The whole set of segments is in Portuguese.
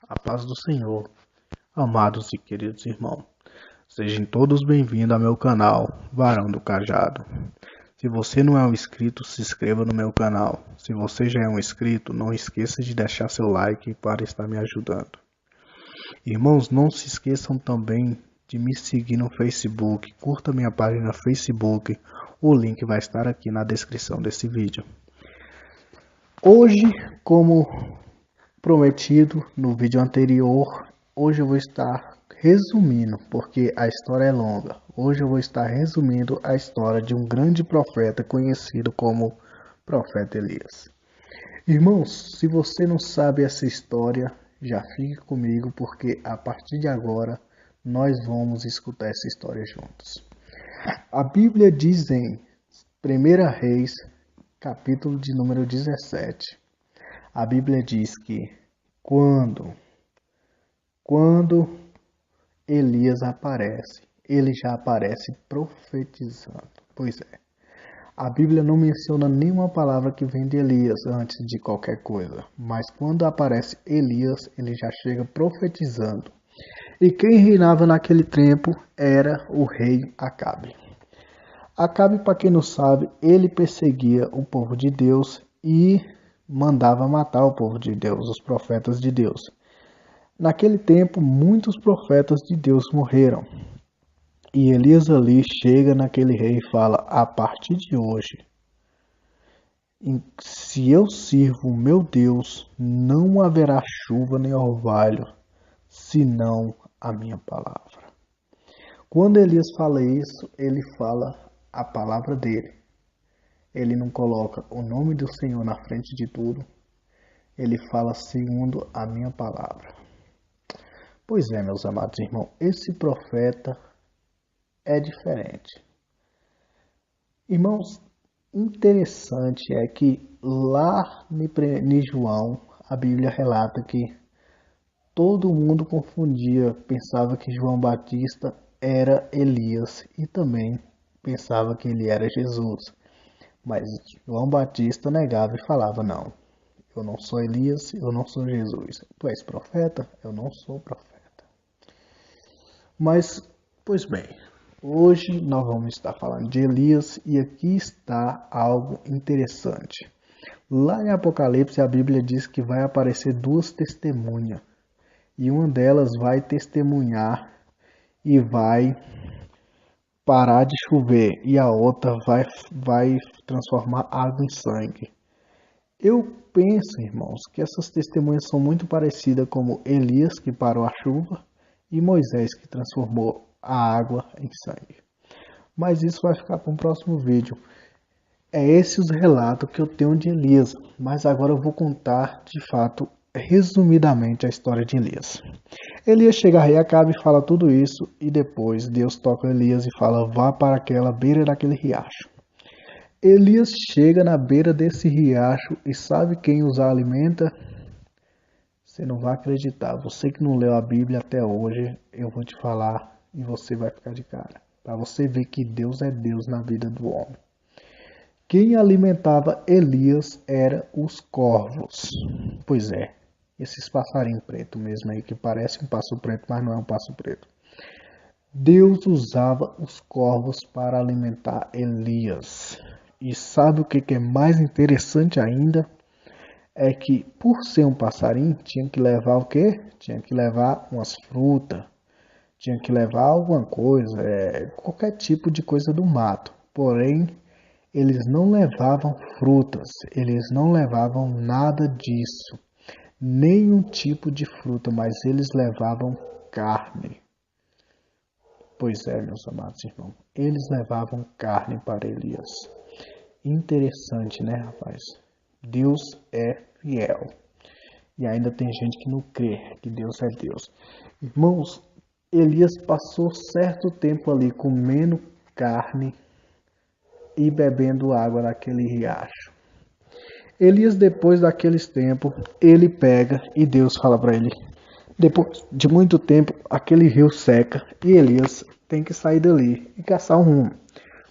A paz do Senhor, amados e queridos irmãos. Sejam todos bem-vindos ao meu canal, Varão do Cajado. Se você não é um inscrito, se inscreva no meu canal. Se você já é um inscrito, não esqueça de deixar seu like para estar me ajudando. Irmãos, não se esqueçam também de me seguir no Facebook. Curta minha página no Facebook. O link vai estar aqui na descrição desse vídeo. Hoje, como prometido no vídeo anterior, hoje eu vou estar resumindo, porque a história é longa. Hoje eu vou estar resumindo a história de um grande profeta conhecido como Profeta Elias. Irmãos, se você não sabe essa história, já fique comigo, porque a partir de agora nós vamos escutar essa história juntos. A Bíblia diz em 1 Reis, capítulo de número 17, a Bíblia diz que quando Elias aparece, ele já aparece profetizando. Pois é, a Bíblia não menciona nenhuma palavra que vem de Elias antes de qualquer coisa, mas quando aparece Elias, ele já chega profetizando. E quem reinava naquele tempo era o rei Acabe. Acabe, para quem não sabe, ele perseguia o povo de Deus e mandava matar o povo de Deus, os profetas de Deus. Naquele tempo, muitos profetas de Deus morreram. E Elias ali chega naquele rei e fala: a partir de hoje, se eu sirvo o meu Deus, não haverá chuva nem orvalho, senão a minha palavra. Quando Elias fala isso, ele fala a palavra dele. Ele não coloca o nome do Senhor na frente de tudo. Ele fala segundo a minha palavra. Pois é, meus amados irmãos, esse profeta é diferente. Irmãos, interessante é que lá em João, a Bíblia relata que todo mundo confundia, pensava que João Batista era Elias e também pensava que ele era Jesus. Mas João Batista negava e falava: não, eu não sou Elias, eu não sou Jesus. Tu és profeta? Eu não sou profeta. Mas, pois bem, hoje nós vamos estar falando de Elias e aqui está algo interessante. Lá em Apocalipse a Bíblia diz que vai aparecer duas testemunhas e uma delas vai testemunhar e vai parar de chover e a outra vai transformar água em sangue. Eu penso, irmãos, que essas testemunhas são muito parecidas como Elias, que parou a chuva, e Moisés, que transformou a água em sangue. Mas isso vai ficar para um próximo vídeo. É esse os relatos que eu tenho de Elias, mas agora eu vou contar, de fato, resumidamente a história de Elias. Elias chega a rei Acabe e fala tudo isso, e depois Deus toca Elias e fala: vá para aquela beira daquele riacho. Elias chega na beira desse riacho e sabe quem os alimenta? Você não vai acreditar. Você que não leu a Bíblia até hoje, eu vou te falar e você vai ficar de cara. Para você ver que Deus é Deus na vida do homem. Quem alimentava Elias eram os corvos. Pois é, esses passarinhos pretos mesmo aí, que parece um passo preto, mas não é um passo preto. Deus usava os corvos para alimentar Elias. E sabe o que é mais interessante ainda? É que por ser um passarinho, tinha que levar o quê? Tinha que levar umas frutas, tinha que levar alguma coisa, qualquer tipo de coisa do mato. Porém, eles não levavam frutas, eles não levavam nada disso, nenhum tipo de fruta, mas eles levavam carne. Pois é, meus amados irmãos, eles levavam carne para Elias. Interessante, né, rapaz? Deus é fiel. E ainda tem gente que não crê que Deus é Deus. Irmãos, Elias passou certo tempo ali comendo carne e bebendo água naquele riacho. Elias, depois daqueles tempos, ele pega e Deus fala para ele: depois de muito tempo, aquele rio seca e Elias tem que sair dali e caçar um rumo.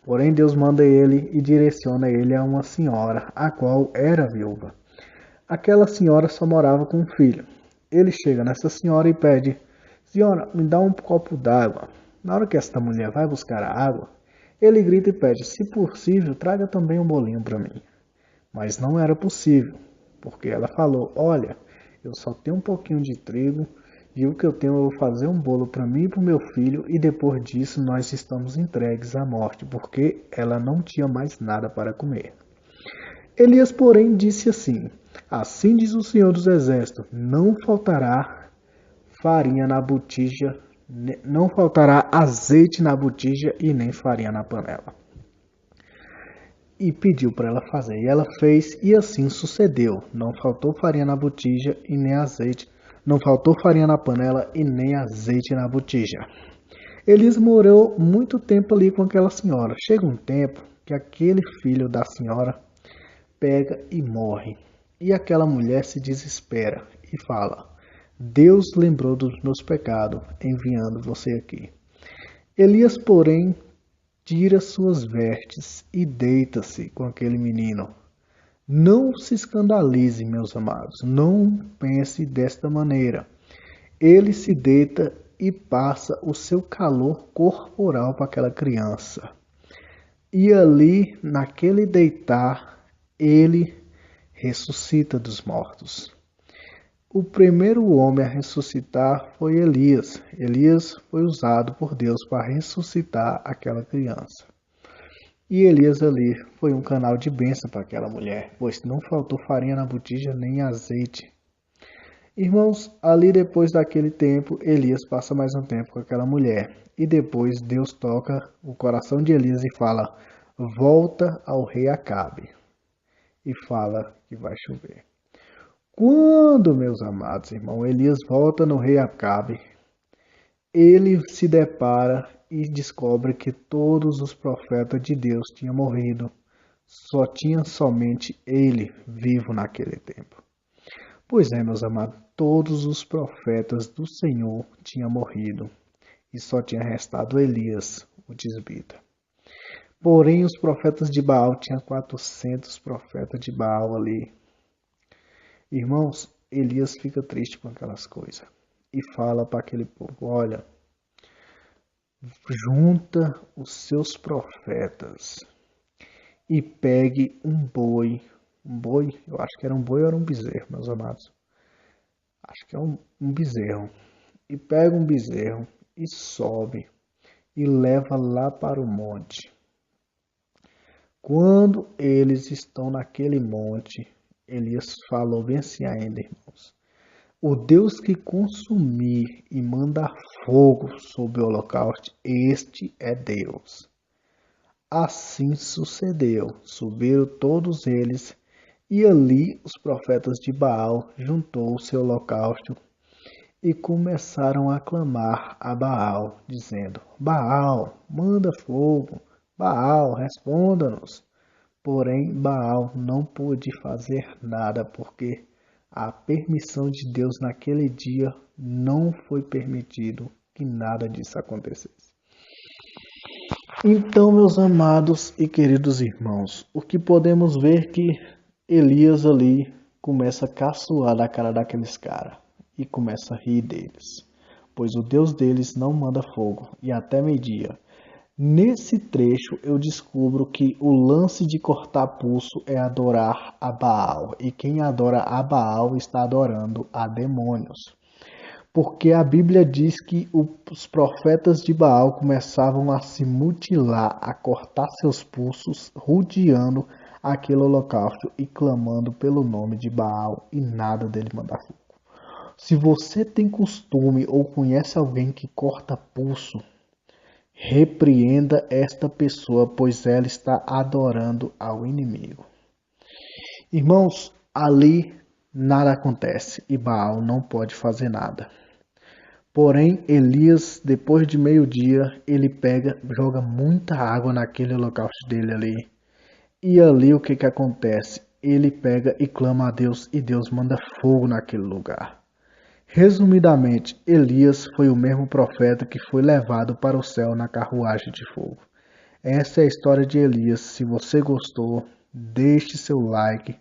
Porém, Deus manda ele e direciona ele a uma senhora, a qual era viúva. Aquela senhora só morava com um filho. ele chega nessa senhora e pede: senhora, me dá um copo d'água. Na hora que esta mulher vai buscar a água, ele grita e pede: se possível, traga também um bolinho para mim. Mas não era possível, porque ela falou: olha, eu só tenho um pouquinho de trigo e o que eu tenho eu vou fazer um bolo para mim e para o meu filho e depois disso nós estamos entregues à morte, porque ela não tinha mais nada para comer. Elias, porém, disse assim: assim diz o Senhor dos Exércitos, não faltará farinha na botija, não faltará azeite na botija e nem farinha na panela. E pediu para ela fazer. E ela fez, e assim sucedeu. Não faltou farinha na botija e nem azeite. Não faltou farinha na panela e nem azeite na botija. Elias morou muito tempo ali com aquela senhora. Chega um tempo que aquele filho da senhora pega e morre. E aquela mulher se desespera e fala: Deus lembrou dos meus pecados, enviando você aqui. Elias, porém, tira suas vestes e deita-se com aquele menino. Não se escandalize, meus amados, não pense desta maneira. Ele se deita e passa o seu calor corporal para aquela criança. E ali, naquele deitar, ele ressuscita dos mortos. O primeiro homem a ressuscitar foi Elias. Elias foi usado por Deus para ressuscitar aquela criança. E Elias ali foi um canal de bênção para aquela mulher, pois não faltou farinha na botija nem azeite. Irmãos, ali depois daquele tempo, Elias passa mais um tempo com aquela mulher. E depois Deus toca o coração de Elias e fala: volta ao rei Acabe. E fala que vai chover. Quando, meus amados irmãos, Elias volta no rei Acabe, ele se depara e descobre que todos os profetas de Deus tinham morrido. Só tinha somente ele vivo naquele tempo. Pois é, meus amados, todos os profetas do Senhor tinham morrido e só tinha restado Elias, o tisbita. Porém, os profetas de Baal, tinha 400 profetas de Baal ali. Irmãos, Elias fica triste com aquelas coisas e fala para aquele povo: olha, junta os seus profetas e pegue um boi, eu acho que era um boi ou era um bezerro, meus amados, acho que é um bezerro, e pega um bezerro e sobe e leva lá para o monte. Quando eles estão naquele monte, Elias falou bem assim ainda, irmãos: o Deus que consumir e mandar fogo sobre o holocausto, este é Deus. Assim sucedeu, subiram todos eles, e ali os profetas de Baal juntou o seu holocausto e começaram a clamar a Baal, dizendo: Baal, manda fogo, Baal, responda-nos. Porém, Baal não pôde fazer nada, porque a permissão de Deus naquele dia não foi permitido que nada disso acontecesse. Então, meus amados e queridos irmãos, o que podemos ver que Elias ali começa a caçoar da cara daqueles caras e começa a rir deles, pois o Deus deles não manda fogo e até meio-dia. Nesse trecho eu descubro que o lance de cortar pulso é adorar a Baal, e quem adora a Baal está adorando a demônios. Porque a Bíblia diz que os profetas de Baal começavam a se mutilar, a cortar seus pulsos, rodeando aquele holocausto e clamando pelo nome de Baal, e nada dele mandar fogo. Se você tem costume ou conhece alguém que corta pulso, repreenda esta pessoa, pois ela está adorando ao inimigo. Irmãos, ali nada acontece e Baal não pode fazer nada. Porém, Elias, depois de meio-dia, ele pega, joga muita água naquele holocausto dele ali. E ali o que acontece? Ele pega e clama a Deus e Deus manda fogo naquele lugar. Resumidamente, Elias foi o mesmo profeta que foi levado para o céu na carruagem de fogo. Essa é a história de Elias. Se você gostou, deixe seu like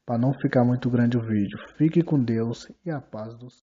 para não ficar muito grande o vídeo. Fique com Deus e a paz do Senhor.